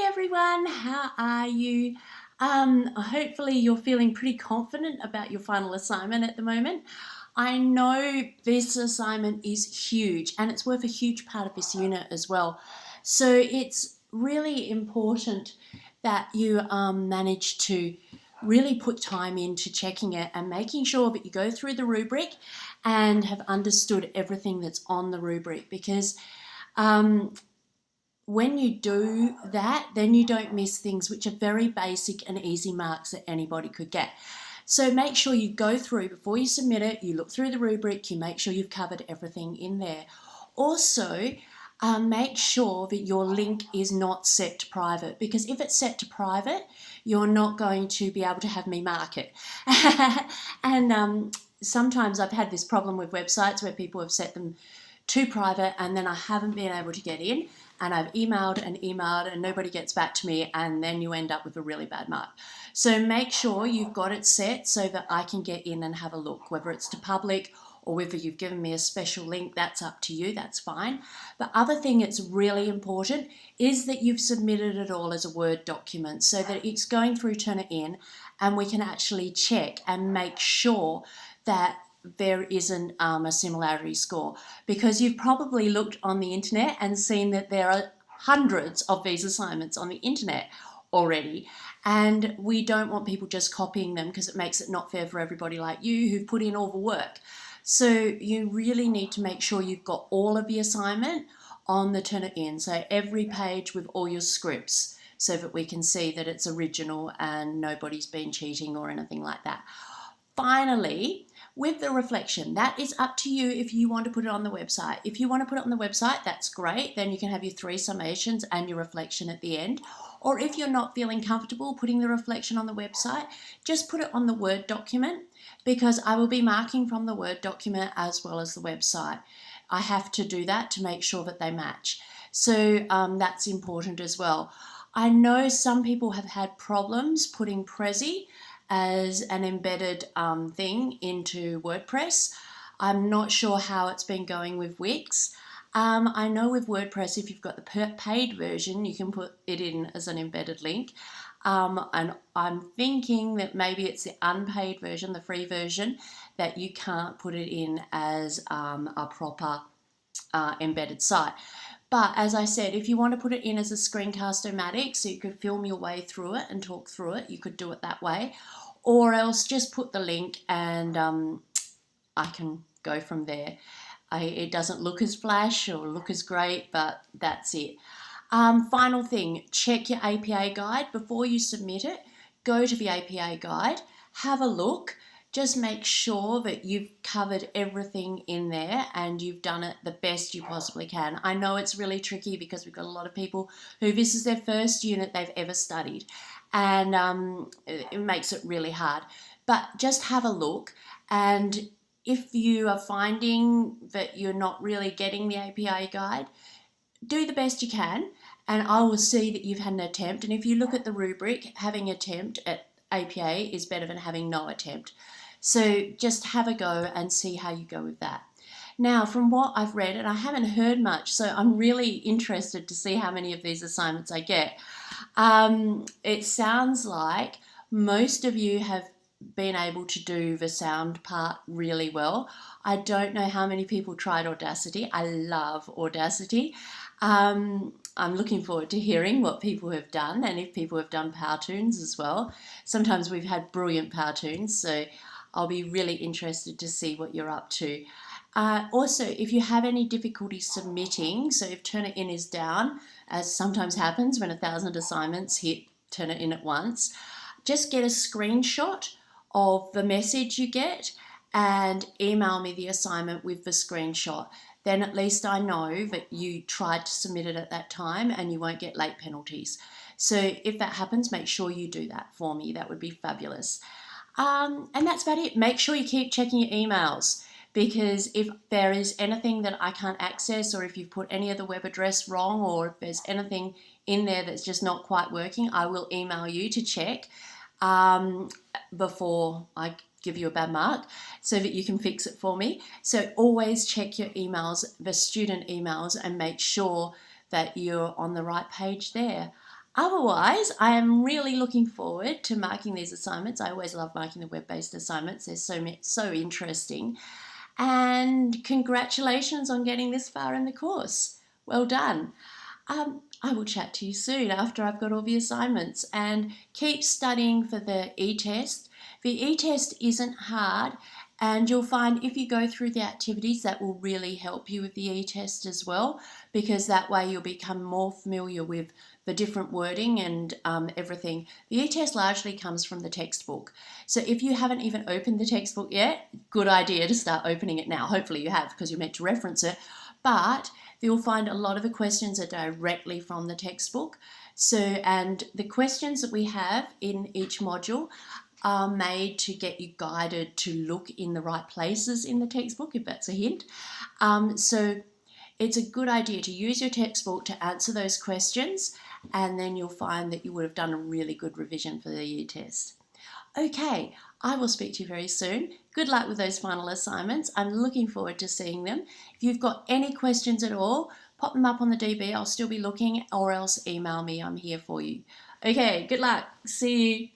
everyone, how are you? Hopefully you're feeling pretty confident about your final assignment at the moment. I know this assignment is huge and it's worth a huge part of this unit as well. So it's really important that you manage to really put time into checking it and making sure that you go through the rubric and have understood everything that's on the rubric, because when you do that, then you don't miss things which are very basic and easy marks that anybody could get. So make sure you go through before you submit it, you look through the rubric, you make sure you've covered everything in there. Also, make sure that your link is not set to private, because if it's set to private, you're not going to be able to have me mark it. And sometimes I've had this problem with websites where people have set them to private and then I haven't been able to get in, and I've emailed and nobody gets back to me, and then you end up with a really bad mark. So make sure you've got it set so that I can get in and have a look, whether it's to public or whether you've given me a special link. That's up to you, that's fine. The other thing that's really important is that you've submitted it all as a Word document so that it's going through Turnitin and we can actually check and make sure that there isn't a similarity score, because you've probably looked on the internet and seen that there are hundreds of these assignments on the internet already, and we don't want people just copying them because it makes it not fair for everybody like you who've put in all the work. So you really need to make sure you've got all of the assignment on the Turnitin, so every page with all your scripts, so that we can see that it's original and nobody's been cheating or anything like that. Finally, with the reflection, that is up to you if you want to put it on the website. If you want to put it on the website, that's great. Then you can have your 3 summations and your reflection at the end. Or if you're not feeling comfortable putting the reflection on the website, just put it on the Word document, because I will be marking from the Word document as well as the website. I have to do that to make sure that they match. So that's important as well. I know some people have had problems putting Prezi as an embedded thing into WordPress. I'm not sure how it's been going with Wix. I know with WordPress, if you've got the paid version, you can put it in as an embedded link. And I'm thinking that maybe it's the unpaid version, the free version, that you can't put it in as a proper embedded site. But as I said, if you want to put it in as a screencast-o-matic, so you could film your way through it and talk through it, you could do it that way. Or else just put the link and I can go from there. It doesn't look as flash or look as great, but that's it. Final thing, check your APA guide before you submit it. Go to the APA guide, have a look. Just make sure that you've covered everything in there and you've done it the best you possibly can. I know it's really tricky because we've got a lot of people who this is their first unit they've ever studied, and it makes it really hard. But just have a look, and if you are finding that you're not really getting the APA guide, do the best you can, and I will see that you've had an attempt. And if you look at the rubric, having an attempt at APA is better than having no attempt. So just have a go and see how you go with that. Now, from what I've read, and I haven't heard much, so I'm really interested to see how many of these assignments I get. It sounds like most of you have been able to do the sound part really well. I don't know how many people tried Audacity. I love Audacity. I'm looking forward to hearing what people have done, and if people have done Powtoons as well. Sometimes we've had brilliant Powtoons, so I'll be really interested to see what you're up to. Also, if you have any difficulty submitting, so if Turnitin is down, as sometimes happens when 1,000 assignments hit Turnitin at once, just get a screenshot of the message you get and email me the assignment with the screenshot. Then at least I know that you tried to submit it at that time and you won't get late penalties. So if that happens, make sure you do that for me. That would be fabulous. And that's about it. Make sure you keep checking your emails, because if there is anything that I can't access, or if you've put any of the web address wrong, or if there's anything in there that's just not quite working, I will email you to check before I give you a bad mark, so that you can fix it for me. So always check your emails, the student emails, and make sure that you're on the right page there. Otherwise, I am really looking forward to marking these assignments. I always love marking the web-based assignments. They're so interesting. And congratulations on getting this far in the course. Well done. I will chat to you soon after I've got all the assignments, and keep studying for the e-test. The e-test isn't hard, and you'll find if you go through the activities that will really help you with the e-test as well, because that way you'll become more familiar with the different wording and everything. The e-test largely comes from the textbook. So if you haven't even opened the textbook yet, good idea to start opening it now. Hopefully you have, because you're meant to reference it. But you'll find a lot of the questions are directly from the textbook. So, and the questions that we have in each module are made to get you guided to look in the right places in the textbook, if that's a hint. So it's a good idea to use your textbook to answer those questions, and then you'll find that you would have done a really good revision for the e-test. Okay, I will speak to you very soon. Good luck with those final assignments. I'm looking forward to seeing them. If you've got any questions at all, pop them up on the DB. I'll still be looking, or else email me. I'm here for you. Okay, good luck. See you.